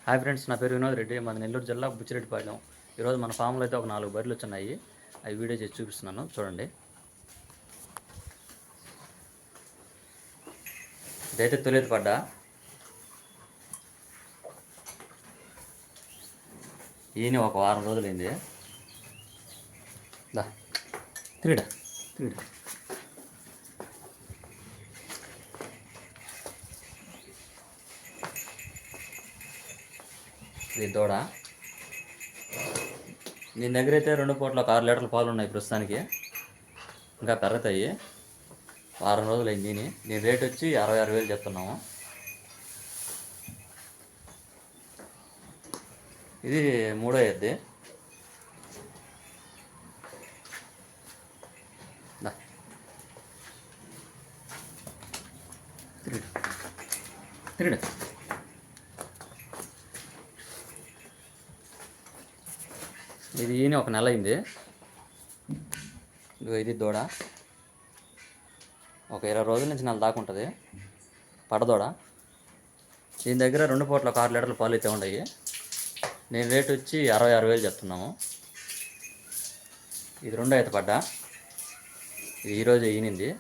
Hi friends, నా పేరు వినోద్ రెడ్డి. మాది నెల్లూరు జిల్లా బుచ్చిరెడ్డిపాలెం. ఈరోజు మన ఫామ్లో అయితే ఒక 4 బర్రెలు వచ్చున్నాయి. అవి వీడియో చేసి చూపిస్తున్నాను, చూడండి. ఇదైతే తొలిది పడ్డా. ఈయన ఒక వారం రోజులైంది. దా తిరిడా తిరిడా ఇది దూడ. దీని దగ్గర అయితే 2 పూట్ల 6 లీటర్ల పాలు ఉన్నాయి ప్రస్తుతానికి. ఇంకా పెరుగుతాయి. వారం రోజులైంది. దీని రేట్ వచ్చి 66,000 చెప్తున్నాము. ఇది మూడో ఎద్ది. తిరిగి ఇది ఈయన ఒక నెల అయింది. ఇది దూడ ఒక 20 రోజుల నుంచి నెల దాకా ఉంటుంది. పడదూడ. దీని దగ్గర 2 పూట్ల 6 లీటర్ల పాలు అయితే ఉన్నాయి. నేను రేట్ వచ్చి 66,000 చెప్తున్నాము. ఇది రెండో అయితే పడ్డా. ఇది ఈరోజు ఈనింది.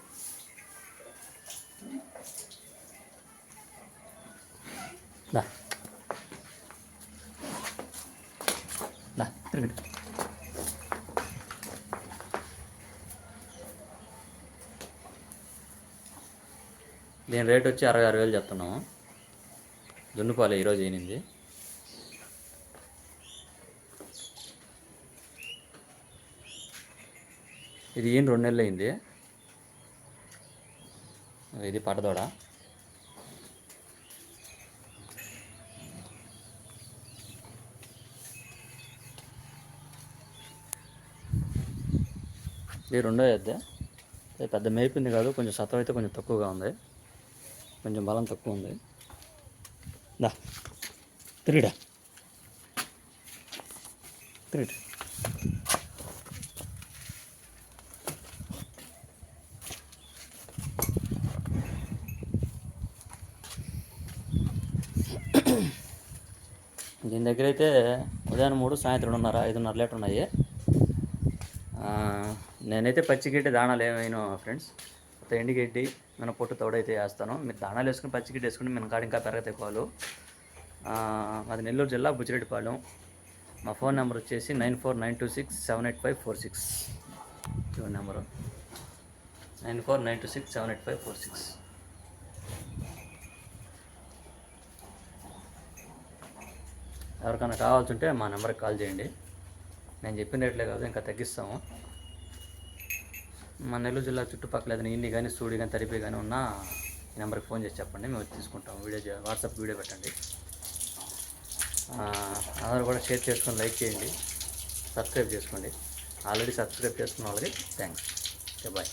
తిరిగి దీని రేట్ వచ్చి 66,000 చెప్తున్నాము. దున్నుపాలే ఈరోజు ఈనింది. ఇది ఈయన 2 నెలలు అయింది. ఇది పడదోడ. ఇది రెండో ఎద్దే. పెద్ద మేపింది కాదు, కొంచెం సత్వం అయితే కొంచెం తక్కువగా ఉంది, కొంచెం బలం తక్కువ ఉంది. దా తిరిగిడా తిరిగి దీని దగ్గర అయితే ఉదయం 3, సాయంత్రం 2:30, 5.5 లీటర్ ఉన్నాయి. నేనైతే పచ్చిగడ్డి దాణాలు ఏమైనా ఫ్రెండ్స్, ఎండిగడ్డి మన పొట్టు తోడైతే వేస్తాను. మీరు దాణాలు వేసుకుని పచ్చిగడ్డి వేసుకుని మన కాడ ఇంకా పెరగతాయి పాలు. అది నెల్లూరు జిల్లా బుచ్చిరెడ్డిపాలెం. మా ఫోన్ నెంబర్ వచ్చేసి 9492678546. Phone number 9492678546. ఎవరికైనా కావాల్సి ఉంటే మా నెంబర్కి కాల్ చేయండి. నేను చెప్పిన రేట్లే కాదు, ఇంకా తగ్గిస్తాము. మా నెల్లూరు జిల్లా చుట్టుపక్కల ఏదైనా ఇన్ని కానీ సూడి కానీ తరిపి కానీ ఉన్నా ఈ నెంబర్కి ఫోన్ చేసి చెప్పండి, మేము తీసుకుంటాం. వాట్సాప్ వీడియో పెట్టండి. అందరూ కూడా షేర్ చేసుకొని లైక్ చేయండి, సబ్స్క్రైబ్ చేసుకోండి. ఆల్రెడీ సబ్స్క్రైబ్ చేసుకున్న వాళ్ళకి థ్యాంక్స్. Okay, bye.